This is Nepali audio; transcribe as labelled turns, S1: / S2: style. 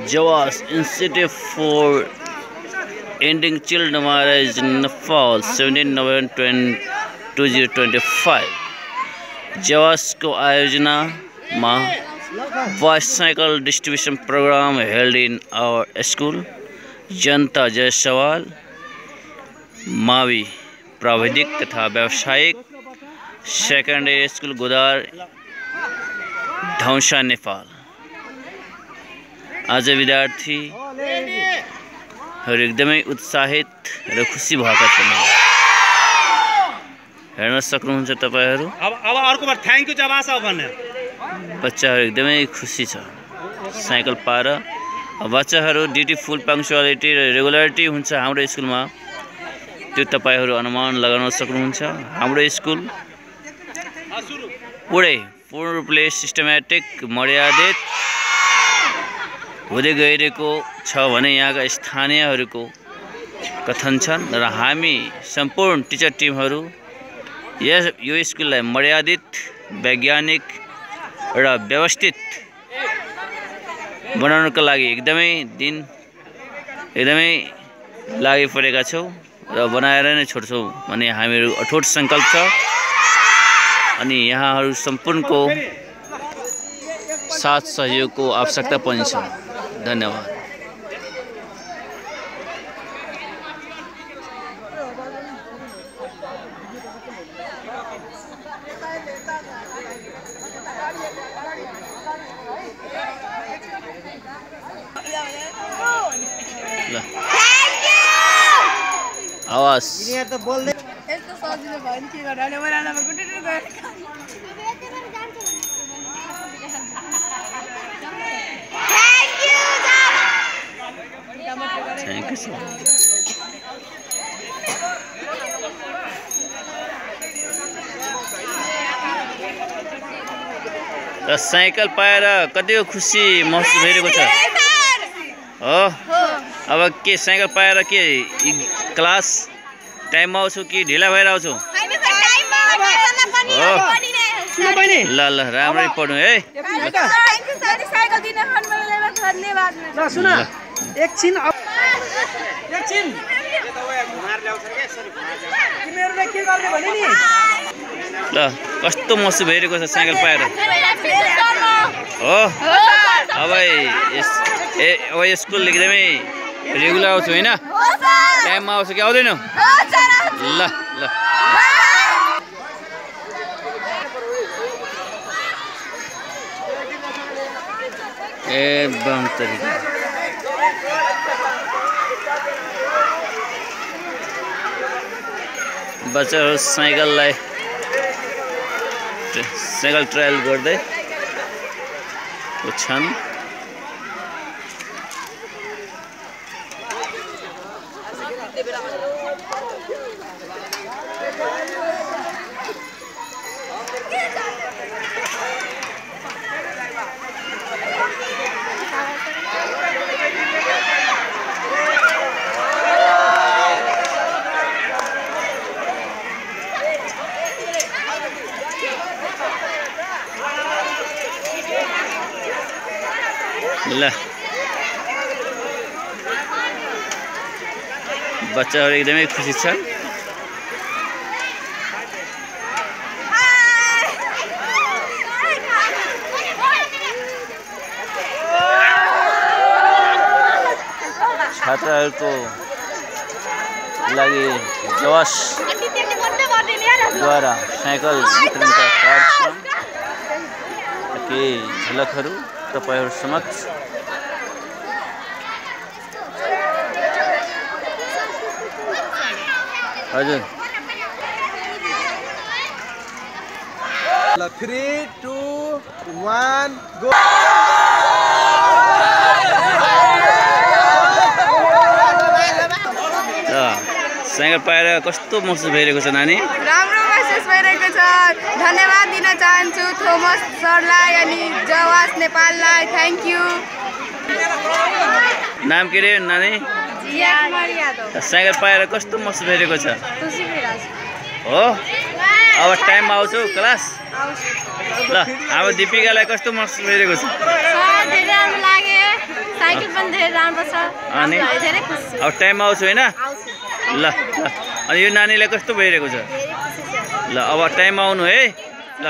S1: Jawas Institute for Ending Child Marriage in Nepal, 17 November 2025. Jawas को आयोजना में bicycle distribution program held in our school. जनता जय सवाल मावी प्राविधिक तथा व्यावसायिक सेकेंडरी स्कूल गोदार धौसा नेपाल। आज विद्यार्थी एकदमै उत्साहित र खुसी भएका छन्। हेर्न सक्नुहुन्छ तपाईहरु।
S2: अब अर्को बार थ्यांक यू जवास हो भन्ने।
S1: बच्चाहरु एकदमै खुसी छ। साइकल पाएर बच्चाहरु ड्युटी फुल पंक्चुअलिटी र रेगुलरिटी हुन्छ हाम्रो स्कुलमा। त्यो तपाईहरु अनुमान लगाउन सक्नुहुन्छ। हाम्रो स्कुल पूर्ण रूपले सिस्टमेटिक मर्यादित हुँदै गइरहेको छ भने यहाँका स्थानीयहरुको कथन छन् र हामी सम्पूर्ण टिचर टिमहरु यो स्कुललाई मर्यादित, वैज्ञानिक र व्यवस्थित बनाउनका लागि एकदमै लागि परेका छौं र बनाएर नै छोड्छौं भन्ने हामीहरु अठोट संकल्प छ। अनि यहाँहरु सम्पूर्णको साथ सहयोगको आवश्यकता पनि छ। धन्यवाद। आवाज
S3: त बोल्दै
S4: यस्तो सजिलो भयो नि के गर्नु बनाउनमा गुटेर गयो।
S1: Thank you. र साइकल पाएर कतिको खुसी महसुस भइरहेको छ हो। अब के साइकल पाएर के क्लास टाइममा आउँछु कि ढिला भएर आउँछु? ल ल राम्ररै पढ्नु है।
S3: ल सुन एकछिन तिमीहरुले के गर्ने भने नि।
S1: ल कस्तो महसुस भइरहेको छ साइकल पाएर हो। अब स्कुल एकदमै रेगुलर आउँछु हैन? टाइममा आउँछु कि आउँदैन? ल ल एकदम तरिका बच्चाहरु साइकल ट्रायल गर्दै छन्। ल बच्चाहरु एकदमै खुसी छन्। छात्रहरुको लागि जवास द्वारा साइकल वितरणका कार्ड छन्। केही झलकहरु तपाईहरु समक्ष हजुर।
S3: 3 2 1 गो।
S1: साइकल पाएर कस्तो महसुस भइरहेको छ नानी?
S4: राम्रो महसुस भइरहेको छ। धन्यवाद दिन चाहन्छु थोमस सरलाई अनि जवास नेपाललाई। Thank you.
S1: नाम के रे नानी?
S4: जिया कुमारी यादव।
S1: साइकल पाएर कस्तो महसुस भइरहेको छ?
S4: खुसी भइरहेछ
S1: हो। अब टाइममा आउँछु क्लास ल। हाम्रो दिपिकालाई कस्तो महसुस भइरहेको छ?
S4: धेरै राम्रो लाग्यो, साइकल पनि धेरै राम्रो छ,
S1: अनि
S4: धेरै खुसी छु।
S1: अब टाइममा आउँछु होइन?
S4: आउँछु।
S1: ल ल। अनि यो नानीलाई कस्तो भइरहेको छ? ल अब टाइममा आउनु है ल।